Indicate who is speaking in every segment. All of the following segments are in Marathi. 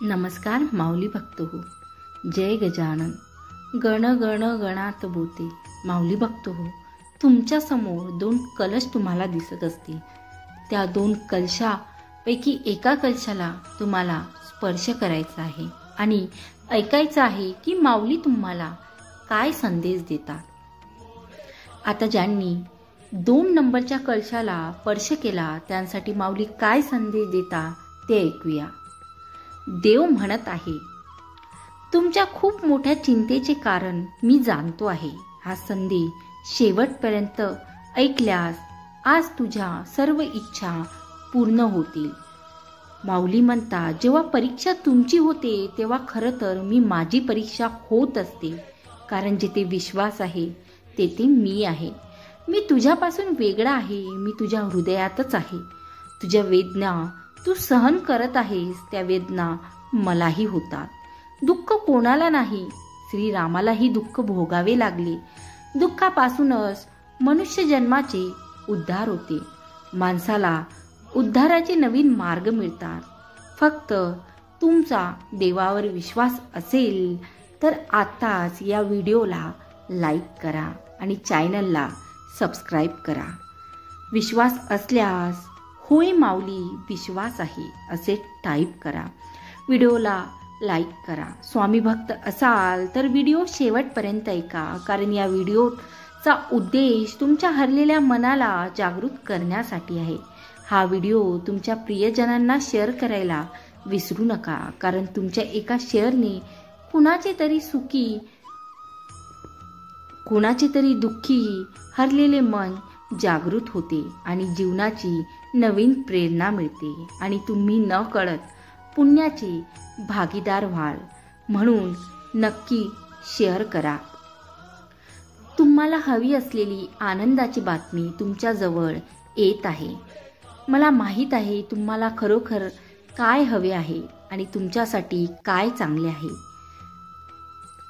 Speaker 1: नमस्कार माऊली भक्त हो. जय गजानन. गण गण गणात बोते. माऊली भक्त हो, तुमच्या समोर 2 कलश तुम्हाला दिसत असतील. त्या 2 कलशापैकी एका कलशाला तुम्हाला स्पर्श करायचा आहे आणि ऐकायचं आहे की माऊली तुम्हाला काय संदेश देतात. आता ज्यांनी 2 नंबरच्या कलशाला स्पर्श केला त्यांसाठी माऊली काय संदेश देतात ते ऐकूया. देव म्हणत आहे, तुमच्या खूप मोठ्या चिंतेचे कारण मी जाणतो आहे. हा संदेश शेवटपर्यंत ऐकल्यास आज तुझ्या सर्व इच्छा पूर्ण होतील. माऊली म्हणतात, जेव्हा परीक्षा तुमची होते तेव्हा खरं तर मी माझी परीक्षा होत असते. कारण जिथे विश्वास आहे तेथे मी आहे. मी तुझ्यापासून वेगळा आहे. मी तुझ्या हृदयातच आहे. तुझ्या वेदना तू सहन करत आहेस त्या वेदना मलाही होतात. दुःख कोणाला नाही, श्रीरामालाही दुःख भोगावे लागले. दुःखापासूनच मनुष्य जन्माचे उद्धार होते. माणसाला उद्धाराचे नवीन मार्ग मिळतात. फक्त तुमचा देवावर विश्वास असेल तर आताच या व्हिडिओला लाईक करा आणि चॅनलला सबस्क्राईब करा. विश्वास असल्यास होय माऊली विश्वास आहे असे टाईप करा. व्हिडिओला लाईक करा. स्वामी भक्त असाल तर व्हिडिओ शेवटपर्यंत ऐका, कारण या व्हिडिओचा उद्देश तुमच्या हरलेल्या मनाला जागृत करण्यासाठी आहे. हा व्हिडिओ तुमच्या प्रियजनांना शेअर करायला विसरू नका, कारण तुमच्या एका शेअरने कुणाचे तरी दुःखी हरलेले मन जागृत होते आणि जीवनाची नवीन प्रेरणा मिळते आणि तुम्ही न कळत पुण्याचे भागीदार व्हाल. म्हणून नक्की शेअर करा. तुम्हाला हवी असलेली आनंदाची बातमी तुमच्या जवळ येत आहे. मला माहीत आहे तुम्हाला खरोखर काय हवे आहे आणि तुमच्यासाठी काय चांगले आहे.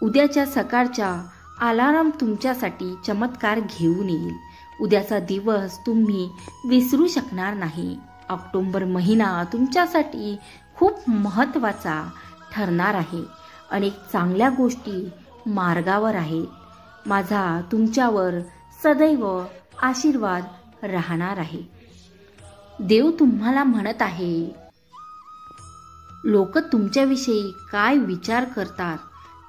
Speaker 1: उद्याच्या सकाळचा अलार्म तुमच्यासाठी चमत्कार घेऊन येईल. उद्याचा दिवस तुम्ही विसरू शकणार नाही. ऑक्टोबर महिना तुमच्यासाठी खूप महत्त्वाचा ठरणार आहे. अनेक चांगल्या गोष्टी मार्गावर आहेत. माझा तुमच्यावर सदैव आशीर्वाद राहणार आहे. देव तुम्हाला म्हणत आहे, लोक तुमच्याविषयी काय विचार करतात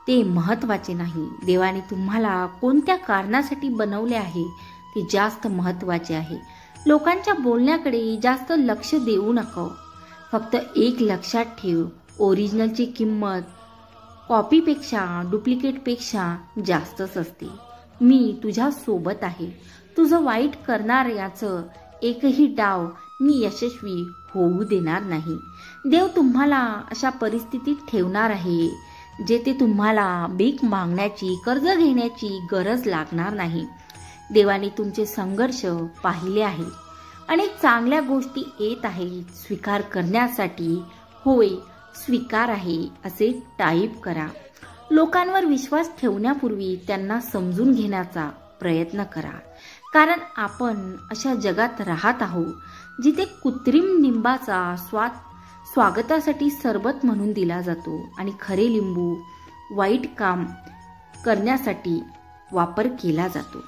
Speaker 1: ते महत्त्वाचे नाही. देवाने तुम्हाला कोणत्या कारणासाठी बनवले आहे ते जास्त महत्त्वाचे आहे. लोकांच्या बोलण्याकडे जास्त लक्ष देऊ नको. फक्त एक लक्षात ठेव, ओरिजिनलची किंमत कॉपीपेक्षा डुप्लिकेटपेक्षा जास्तच असते. मी तुझ्या सोबत आहे. तुझं वाईट करणाऱ्याचं एकही डाव मी यशस्वी होऊ देणार नाही. देव तुम्हाला अशा परिस्थितीत ठेवणार आहे जेथे तुम्हाला भीक मागण्याची, कर्ज घेण्याची गरज लागणार नाही. देवाने तुमचे संघर्ष पाहिले आहेत. अनेक चांगल्या गोष्टी येत आहेत. स्वीकार करण्यासाठी होय स्वीकार आहे असे टाईप करा. लोकांवर विश्वास ठेवण्यापूर्वी त्यांना समजून घेण्याचा प्रयत्न करा, कारण आपण अशा जगात राहत आहोत जिथे कृत्रिम लिंबाचा स्वागतासाठी सरबत म्हणून दिला जातो आणि खरे लिंबू वाईट काम करण्यासाठी वापर केला जातो.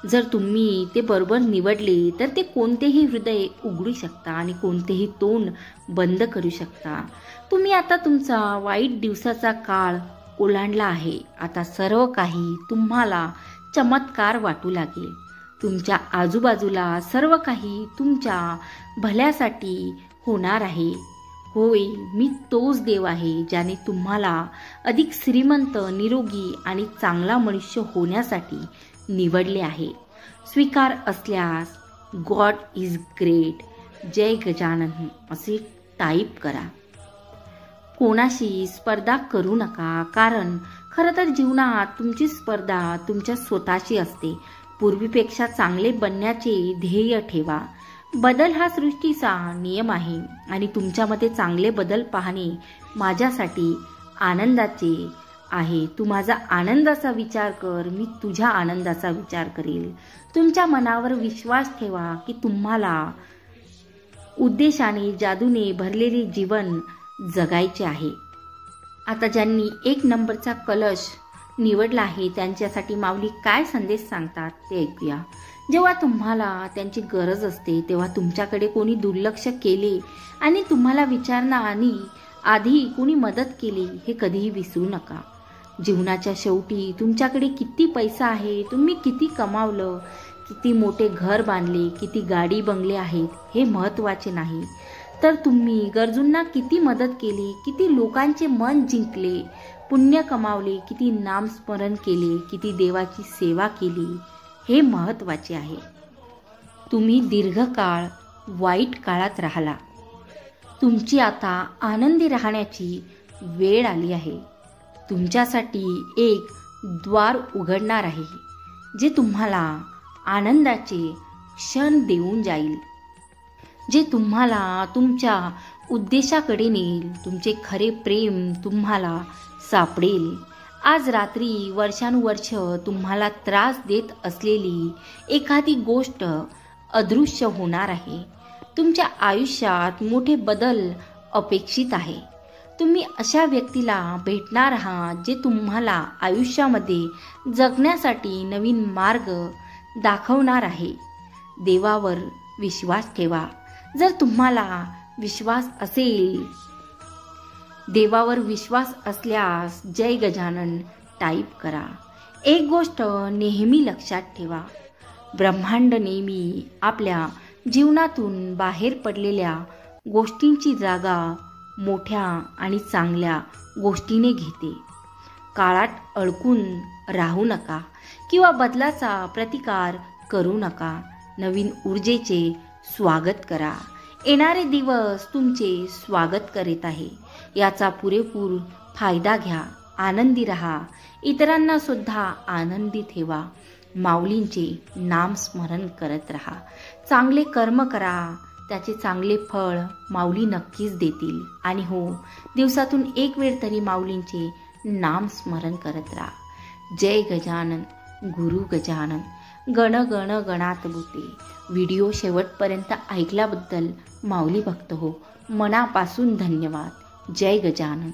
Speaker 1: जर तुम्ही ते बरोबर निवडले तर ते कोणतेही हृदय उघडू शकता आणि कोणतेही तोंड बंद करू शकता. तुम्ही आता तुमचा वाईट दिवसाचा काळ ओलांडला आहे. आता सर्व काही तुम्हाला चमत्कार वाटू लागेल. तुमच्या आजूबाजूला सर्व काही तुमच्या भल्यासाठी होणार आहे. होय, मी तोच देव आहे ज्याने तुम्हाला अधिक श्रीमंत, निरोगी आणि चांगला मनुष्य होण्यासाठी निवडले आहे. स्वीकार असल्यास गॉड इज ग्रेट. जय गजानन असे टाईप करा. कोणाशी स्पर्धा करू नका, कारण खरं तर जीवनात तुमची स्पर्धा तुमच्या स्वतःशी असते. पूर्वीपेक्षा चांगले बनण्याचे ध्येय ठेवा. बदल हा सृष्टीचा नियम आहे आणि तुमच्यामध्ये चांगले बदल पाहणे माझ्यासाठी आनंदाचे आहे. तू माझा आनंदाचा विचार कर, मी तुझ्या आनंदाचा विचार करेल. तुमच्या मनावर विश्वास ठेवा की तुम्हाला उद्देशाने, जादूने भरलेले जीवन जगायचे आहे. आता ज्यांनी 1 नंबरचा कलश निवडला आहे त्यांच्यासाठी माऊली काय संदेश सांगतात ते ऐकूया. जेव्हा तुम्हाला त्यांची गरज असते तेव्हा तुमच्याकडे कोणी दुर्लक्ष केले आणि तुम्हाला विचारण्याआधी आधी कोणी मदत केली हे कधीही विसरू नका. जीवनाच्या शेवटी तुमच्याकडे किती पैसा आहे, तुम्ही किती कमावलं, किती मोठे घर बांधले, किती गाडी बंगले आहेत हे महत्त्वाचे नाही, तर तुम्ही गरजूंना किती मदत केली, किती लोकांचे मन जिंकले, पुण्य कमावले, किती नामस्मरण केले, किती देवाची सेवा केली हे महत्त्वाचे आहे. तुम्ही दीर्घकाळ वाईट काळात राहिला. तुमची आता आनंदी राहण्याची वेळ आली आहे. तुमच्यासाठी एक द्वार उघडणार आहे जे तुम्हाला आनंदाचे क्षण देऊन जाईल, जे तुम्हाला तुमच्या उद्देशाकडे नेईल. तुमचे खरे प्रेम तुम्हाला सापडेल. आज रात्री वर्षानुवर्ष तुम्हाला त्रास देत असलेली एखादी गोष्ट अदृश्य होणार आहे. तुमच्या आयुष्यात मोठे बदल अपेक्षित आहे. तुम्ही अशा व्यक्तीला भेटणार आहात जे तुम्हाला आयुष्यामध्ये जगण्यासाठी नवीन मार्ग दाखवणार आहे. देवावर विश्वास ठेवा. जर तुम्हाला विश्वास असेल, देवावर विश्वास असल्यास जय गजानन टाईप करा. एक गोष्ट नेहमी लक्षात ठेवा, ब्रह्मांड नेहमी आपल्या जीवनातून बाहेर पडलेल्या गोष्टींची जागा मोठ्या आणि चांगल्या गोष्टीने घेते. काळात अडकून राहू नका किंवा बदलाचा प्रतिकार करू नका. नवीन ऊर्जेचे स्वागत करा. येणारे दिवस तुमचे स्वागत करीत आहे. याचा पुरेपूर फायदा घ्या. आनंदी राहा. इतरांना सुद्धा आनंदी ठेवा. माऊलींचे नाम स्मरण करत राहा. चांगले कर्म करा. त्याचे चांगले फळ माऊली नक्कीच देतील. आणि हो, दिवसातून 1 वेळ तरी माऊलींचे नाम स्मरण करत राहा. जय गजानन, गुरु गजानन, गण गण गणात बोते. व्हिडिओ शेवटपर्यंत ऐकल्याबद्दल माऊली भक्त हो मनापासून धन्यवाद. जय गजानन.